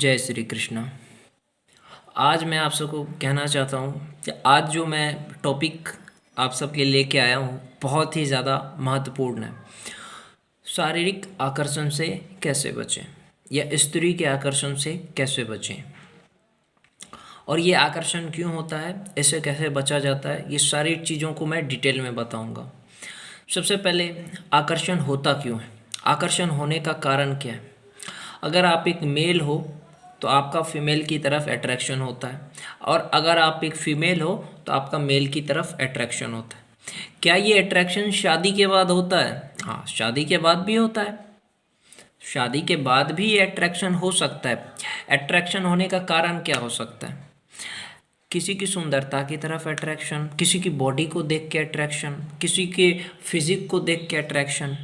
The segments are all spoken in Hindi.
जय श्री कृष्णा। आज मैं आप सबको कहना चाहता हूँ कि आज जो मैं टॉपिक आप सबके लेके आया हूँ बहुत ही ज़्यादा महत्वपूर्ण है। शारीरिक आकर्षण से कैसे बचें या स्त्री के आकर्षण से कैसे बचें और ये आकर्षण क्यों होता है, इससे कैसे बचा जाता है, ये सारी चीज़ों को मैं डिटेल में बताऊँगा। सबसे पहले आकर्षण होता क्यों है, आकर्षण होने का कारण क्या है। अगर आप एक मेल हो तो आपका फीमेल की तरफ अट्रैक्शन होता है, और अगर आप एक फीमेल हो तो आपका मेल की तरफ अट्रैक्शन होता है। क्या ये अट्रैक्शन शादी के बाद होता है? हाँ, शादी के बाद भी होता है। शादी के बाद भी ये अट्रैक्शन हो सकता है। अट्रैक्शन होने का कारण क्या हो सकता है? किसी की सुंदरता की तरफ अट्रैक्शन, किसी की बॉडी को देख के अट्रैक्शन, किसी के फिजिक को देख के अट्रैक्शन।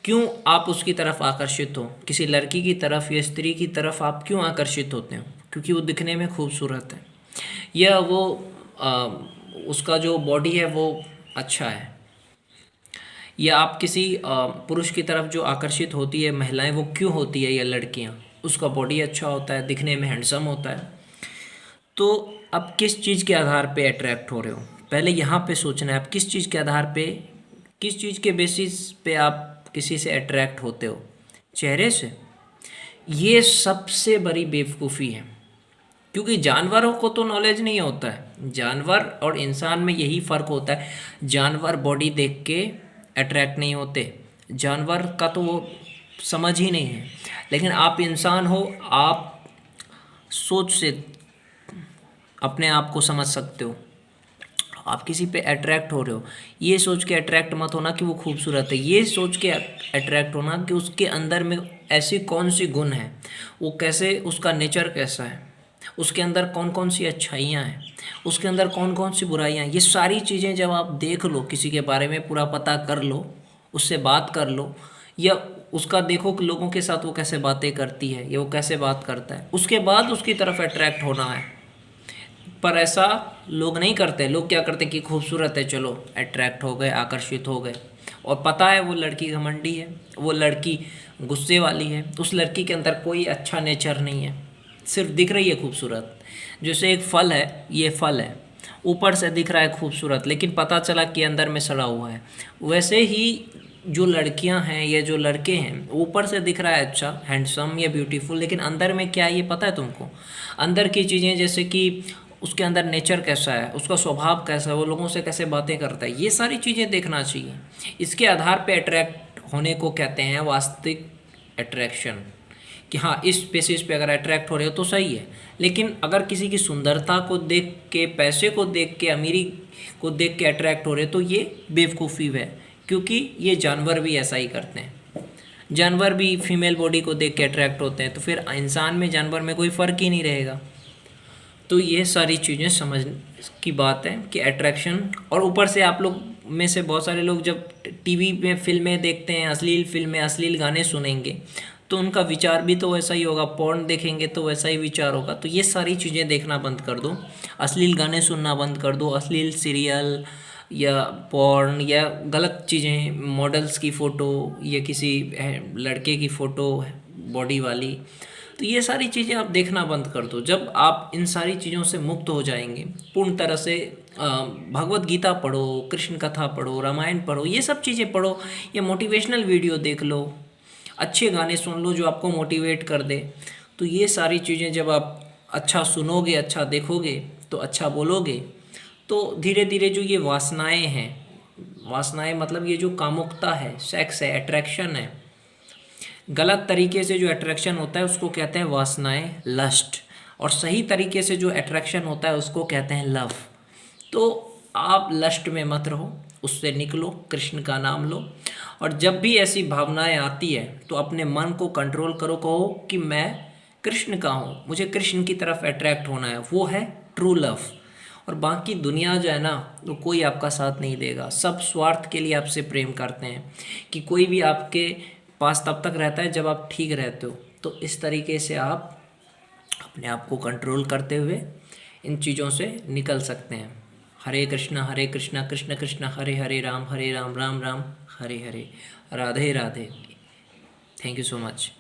क्यों आप उसकी तरफ आकर्षित हो, किसी लड़की की तरफ या स्त्री की तरफ आप क्यों आकर्षित होते हो? क्योंकि वो दिखने में खूबसूरत है, या वो उसका जो बॉडी है वो अच्छा है। या आप किसी पुरुष की तरफ जो आकर्षित होती है महिलाएं, वो क्यों होती है, या लड़कियां, उसका बॉडी अच्छा होता है, दिखने में हैंडसम होता है। तो आप किस चीज़ के आधार पे अट्रैक्ट हो रहे हो, पहले यहाँ पे सोचना है। आप किस चीज़ के आधार पे, किस चीज़ के बेसिस पे आप किसी से अट्रैक्ट होते हो? चेहरे से? ये सबसे बड़ी बेवकूफ़ी है, क्योंकि जानवरों को तो नॉलेज नहीं होता है। जानवर और इंसान में यही फ़र्क होता है, जानवर बॉडी देख के अट्रैक्ट नहीं होते, जानवर का तो वो समझ ही नहीं है। लेकिन आप इंसान हो, आप सोच से अपने आप को समझ सकते हो। आप किसी पे अट्रैक्ट हो रहे हो, ये सोच के अट्रैक्ट मत होना कि वो खूबसूरत है, ये सोच के अट्रैक्ट होना कि उसके अंदर में ऐसी कौन सी गुण है, वो कैसे, उसका नेचर कैसा है, उसके अंदर कौन कौन सी अच्छाइयाँ हैं, उसके अंदर कौन कौन सी बुराइयाँ हैं। ये सारी चीज़ें जब आप देख लो, किसी के बारे में पूरा पता कर लो, उससे बात कर लो, या उसका देखो कि लोगों के साथ वो कैसे बातें करती है या वो कैसे बात करता है, उसके बाद उसकी तरफ अट्रैक्ट होना है। पर ऐसा लोग नहीं करते। लोग क्या करते कि खूबसूरत है, चलो अट्रैक्ट हो गए, आकर्षित हो गए, और पता है वो लड़की घमंडी है, वो लड़की गुस्से वाली है, उस लड़की के अंदर कोई अच्छा नेचर नहीं है, सिर्फ दिख रही है खूबसूरत। जैसे एक फल है, ये फल है, ऊपर से दिख रहा है खूबसूरत, लेकिन पता चला कि अंदर में सड़ा हुआ है। वैसे ही जो लड़कियां हैं या जो लड़के हैं, ऊपर से दिख रहा है अच्छा, हैंडसम या ब्यूटीफुल, लेकिन अंदर में क्या है ये पता है तुमको? अंदर की चीज़ें, जैसे कि उसके अंदर नेचर कैसा है, उसका स्वभाव कैसा है, वो लोगों से कैसे बातें करता है, ये सारी चीज़ें देखना चाहिए। इसके आधार पे अट्रैक्ट होने को कहते हैं वास्तविक अट्रैक्शन, कि हाँ इस बेसिस पे अगर अट्रैक्ट हो रहे हो तो सही है। लेकिन अगर किसी की सुंदरता को देख के, पैसे को देख के, अमीरी को देख के अट्रैक्ट हो रहे तो ये बेवकूफ़ी है, क्योंकि ये जानवर भी ऐसा ही करते हैं। जानवर भी फीमेल बॉडी को देख के अट्रैक्ट होते हैं, तो फिर इंसान में जानवर में कोई फ़र्क ही नहीं रहेगा। तो ये सारी चीज़ें समझ की बात है कि अट्रैक्शन। और ऊपर से आप लोग में से बहुत सारे लोग जब टीवी में फिल्में देखते हैं, अश्लील फिल्में, अश्लील गाने सुनेंगे, तो उनका विचार भी तो वैसा ही होगा। पॉर्न देखेंगे तो वैसा ही विचार होगा। तो ये सारी चीज़ें देखना बंद कर दो, अश्लील गाने सुनना बंद कर दो, अश्लील सीरियल या पॉर्न या गलत चीज़ें, मॉडल्स की फ़ोटो या किसी लड़के की फ़ोटो बॉडी वाली, तो ये सारी चीज़ें आप देखना बंद कर दो। जब आप इन सारी चीज़ों से मुक्त हो जाएंगे पूर्ण तरह से, भगवत गीता पढ़ो, कृष्ण कथा पढ़ो, रामायण पढ़ो, ये सब चीज़ें पढ़ो, या मोटिवेशनल वीडियो देख लो, अच्छे गाने सुन लो जो आपको मोटिवेट कर दे। तो ये सारी चीज़ें जब आप अच्छा सुनोगे, अच्छा देखोगे, तो अच्छा बोलोगे, तो धीरे धीरे जो ये वासनाएं हैं, वासनाएं मतलब ये जो कामुकता है, सेक्स है, अट्रैक्शन है, गलत तरीके से जो अट्रैक्शन होता है उसको कहते हैं वासनाएं, लस्ट। और सही तरीके से जो अट्रैक्शन होता है उसको कहते हैं लव। तो आप लस्ट में मत रहो, उससे निकलो, कृष्ण का नाम लो। और जब भी ऐसी भावनाएं आती है तो अपने मन को कंट्रोल करो, कहो कि मैं कृष्ण का हूँ, मुझे कृष्ण की तरफ अट्रैक्ट होना है, वो है ट्रू लव। और बाकी दुनिया जो है ना, वो कोई आपका साथ नहीं देगा। सब स्वार्थ के लिए आपसे प्रेम करते हैं, कि कोई भी आपके पास तब तक रहता है जब आप ठीक रहते हो। तो इस तरीके से आप अपने आप को कंट्रोल करते हुए इन चीज़ों से निकल सकते हैं। Hare Krishna Krishna Krishna Hare Hare, Ram Ram Ram Ram Hare Hare, Radhe Radhe. Thank you so much.